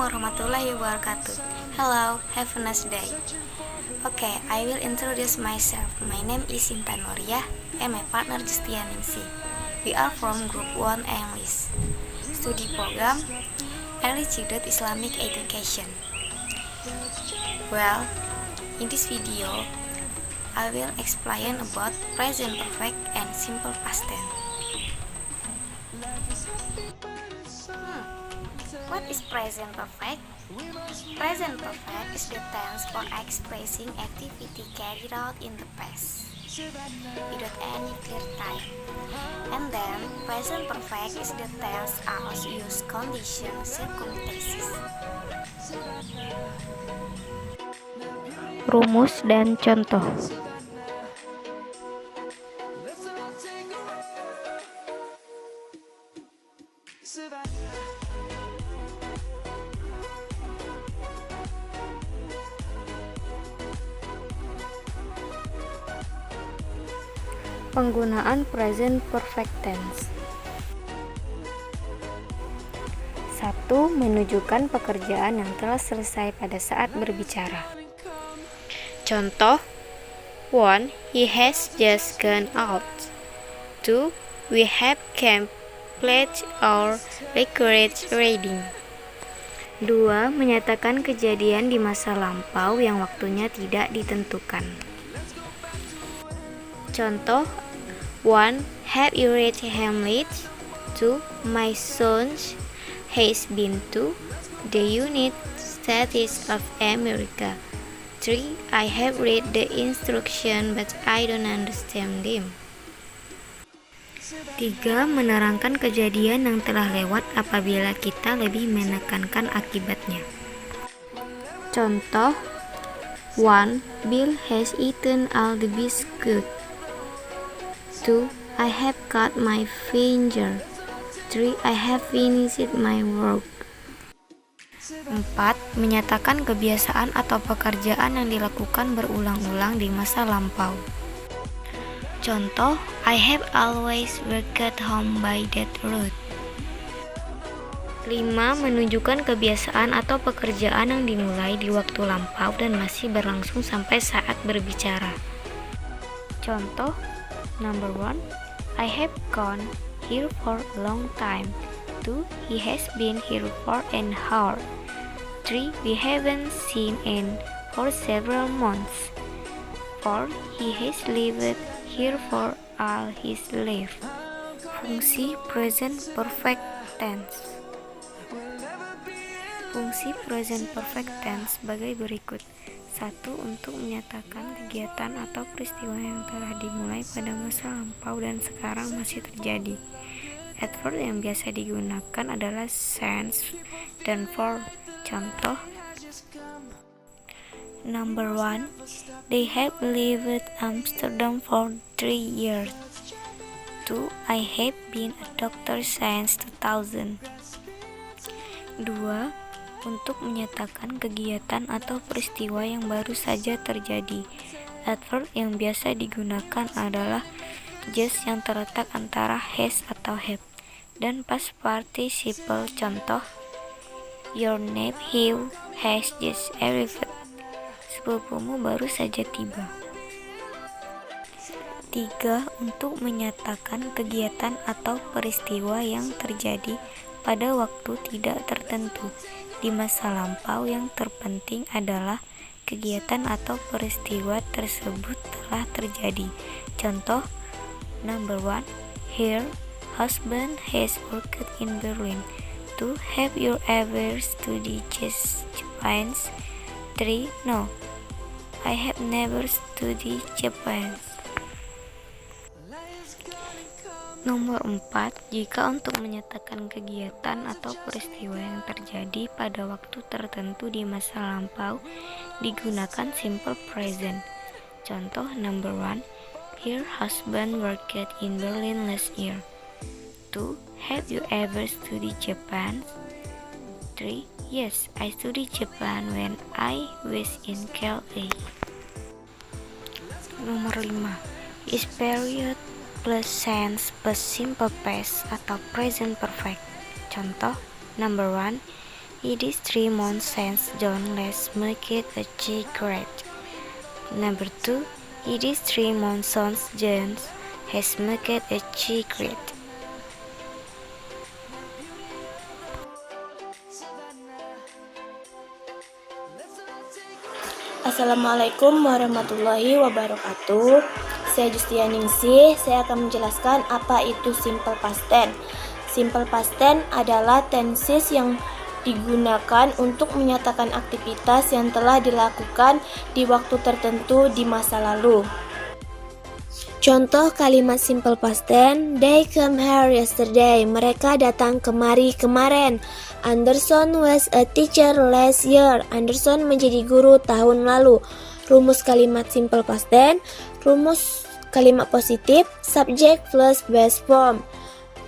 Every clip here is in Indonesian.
warahmatullahi wabarakatuh. Hello, have a nice day. Okay, I will introduce myself. My name is Sinta Noria and my partner Justian Ningsi. We are from Group 1 English. Study program Early Childhood Islamic Education. Well, in this video, I will explain about present perfect and simple past tense. What is present perfect? Present perfect is the tense for expressing activity carried out in the past without any clear time. And then, present perfect is the tense as use condition circumstances. Rumus dan contoh. Penggunaan present perfect tense. 1. Menunjukkan pekerjaan yang telah selesai pada saat berbicara. Contoh: 1. He has just gone out. 2. We have completed our required reading. 2. Menyatakan kejadian di masa lampau yang waktunya tidak ditentukan. Contoh: 1. Have you read Hamlet? 2. My son has been to the United States of America. 3. I have read the instruction but I don't understand them. 3. Menerangkan kejadian yang telah lewat apabila kita lebih menekankan akibatnya. Contoh: 1. Bill has eaten all the biscuit. 2. I have cut my finger. 3. I have finished my work. 4. Menyatakan kebiasaan atau pekerjaan yang dilakukan berulang-ulang di masa lampau. Contoh: I have always worked home by that road. 5. Menunjukkan kebiasaan atau pekerjaan yang dimulai di waktu lampau dan masih berlangsung sampai saat berbicara. Contoh: Number 1. I have gone here for a long time. 2. He has been here for an hour. 3. We haven't seen him for several months. 4. He has lived here for all his life. Fungsi present perfect tense. Fungsi present perfect tense sebagai berikut. 1. Untuk menyatakan kegiatan atau peristiwa yang telah dimulai pada masa lampau dan sekarang masih terjadi. Adverb yang biasa digunakan adalah since dan for. Contoh: Number 1. They have lived in Amsterdam for 3 years. 2. I have been a doctor since 2000. 2. Untuk menyatakan kegiatan atau peristiwa yang baru saja terjadi. Adverb yang biasa digunakan adalah just yang terletak antara has atau have dan past participle. Contoh: Your nephew has just arrived. Sepupumu baru saja tiba. 3. Untuk menyatakan kegiatan atau peristiwa yang terjadi pada waktu tidak tertentu di masa lampau yang terpenting adalah kegiatan atau peristiwa tersebut telah terjadi. Contoh: Number 1. Her husband has worked in Berlin. 2. Have you ever studied Japan? 3. No, I have never studied Japan. Nomor 4. Jika untuk menyatakan kegiatan atau peristiwa yang terjadi pada waktu tertentu di masa lampau digunakan simple present. Contoh: Number 1. Her husband worked in Berlin last year. 2. Have you ever studied Japan? 3. Yes, I studied Japan when I was in KLA. Nomor 5. Is period plus tense plus simple past atau present perfect. Contoh: Number 1. It is 3 months since John last smoked a cigarette. Number 2. It is 3 months since John has smoked a cigarette. Assalamualaikum warahmatullahi wabarakatuh. Saya Justianingsih. Saya akan menjelaskan apa itu simple past tense. Simple past tense adalah tenses yang digunakan untuk menyatakan aktivitas yang telah dilakukan di waktu tertentu di masa lalu. Contoh kalimat simple past tense: They came here yesterday. Mereka datang kemari kemarin. Anderson was a teacher last year. Anderson menjadi guru tahun lalu. Rumus kalimat simple past tense. Rumus kalimat positif: subject plus base form.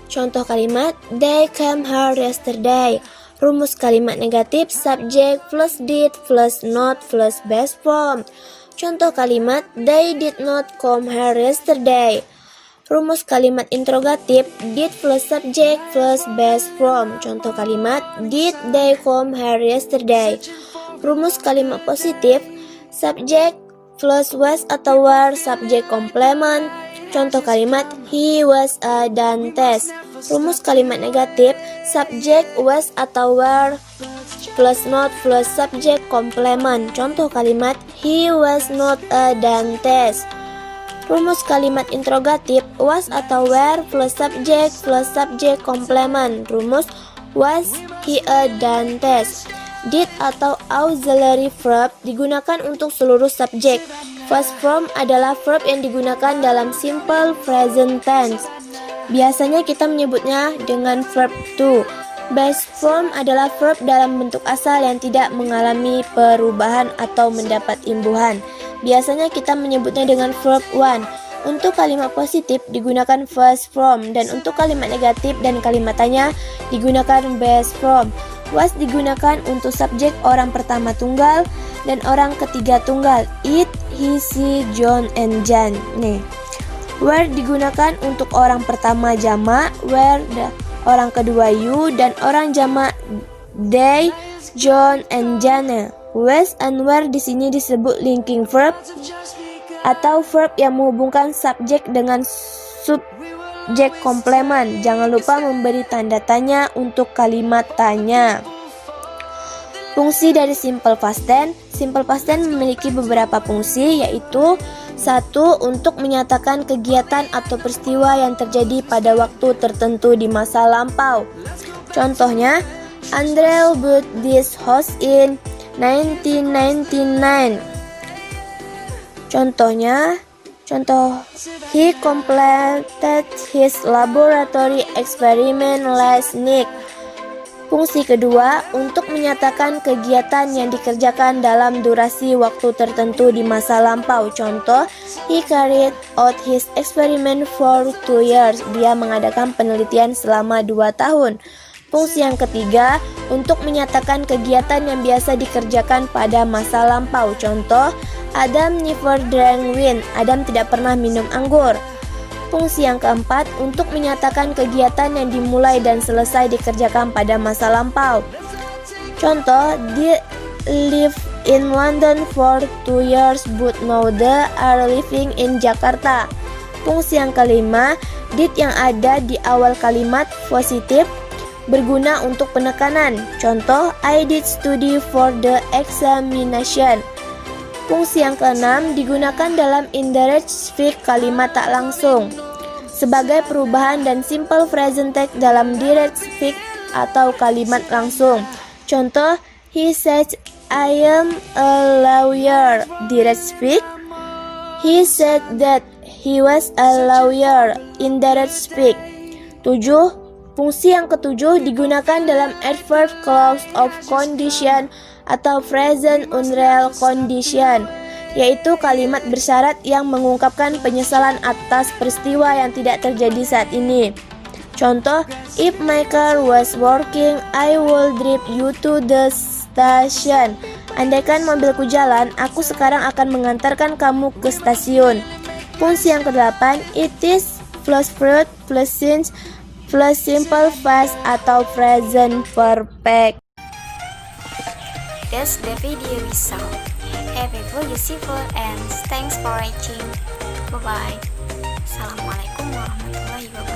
Contoh kalimat: They came here yesterday. Rumus kalimat negatif: subject plus did plus not plus base form. Contoh kalimat: They did not come here yesterday. Rumus kalimat interrogatif: did plus subject plus base form. Contoh kalimat: Did they come here yesterday? Rumus kalimat positif: subject plus was atau were subject complement. Contoh kalimat: He was a dentist. Rumus kalimat negatif: subject was atau were plus not plus subject complement. Contoh kalimat: He was not a dentist. Rumus kalimat interrogatif: was atau were plus subject complement. Rumus: was he a dentist. Did atau auxiliary verb digunakan untuk seluruh subjek. Was from adalah verb yang digunakan dalam simple present tense. Biasanya kita menyebutnya dengan verb to. Base form adalah verb dalam bentuk asal yang tidak mengalami perubahan atau mendapat imbuhan. Biasanya kita menyebutnya dengan verb one. Untuk kalimat positif digunakan first form, dan untuk kalimat negatif dan kalimat tanya digunakan base form. Was digunakan untuk subjek orang pertama tunggal dan orang ketiga tunggal. It, he, she, John, and Jan. Were digunakan untuk orang pertama jamak, were orang kedua you, dan orang jamak they, John, and Jana. Was and were di sini disebut linking verb atau verb yang menghubungkan subjek dengan subjek komplement. Jangan lupa memberi tanda tanya untuk kalimat tanya. Fungsi dari simple past tense. Simple past tense memiliki beberapa fungsi, yaitu 1. Untuk menyatakan kegiatan atau peristiwa yang terjadi pada waktu tertentu di masa lampau. Contohnya, Andre bought this house in 1999. Contoh, he completed his laboratory experiment last night. Fungsi kedua, untuk menyatakan kegiatan yang dikerjakan dalam durasi waktu tertentu di masa lampau. Contoh, he carried out his experiment for 2 years. Dia mengadakan penelitian selama 2 tahun. Fungsi yang ketiga, untuk menyatakan kegiatan yang biasa dikerjakan pada masa lampau. Contoh, Adam never drank wine. Adam tidak pernah minum anggur. Fungsi yang keempat, untuk menyatakan kegiatan yang dimulai dan selesai dikerjakan pada masa lampau. Contoh, they lived in London for 2 years but now they are living in Jakarta. Fungsi yang kelima, did yang ada di awal kalimat positif berguna untuk penekanan. Contoh, I did study for the examination. Fungsi yang keenam digunakan dalam indirect speech kalimat tak langsung sebagai perubahan dan simple present tense dalam direct speech atau kalimat langsung. Contoh, he said I am a lawyer. Direct speech, he said that he was a lawyer. Indirect speech. 7. Fungsi yang ketujuh digunakan dalam adverb clause of condition atau present unreal condition, yaitu kalimat bersyarat yang mengungkapkan penyesalan atas peristiwa yang tidak terjadi saat ini. Contoh, if my car was working, I will drive you to the station. Andaikan mobilku jalan, aku sekarang akan mengantarkan kamu ke stasiun. Fungsi yang ke-8, it is plus verb plus since plus simple past atau present perfect. discuss the video we saw. Have a good useful and thanks for watching. Bye bye. Assalamualaikum warahmatullahi wabarakatuh.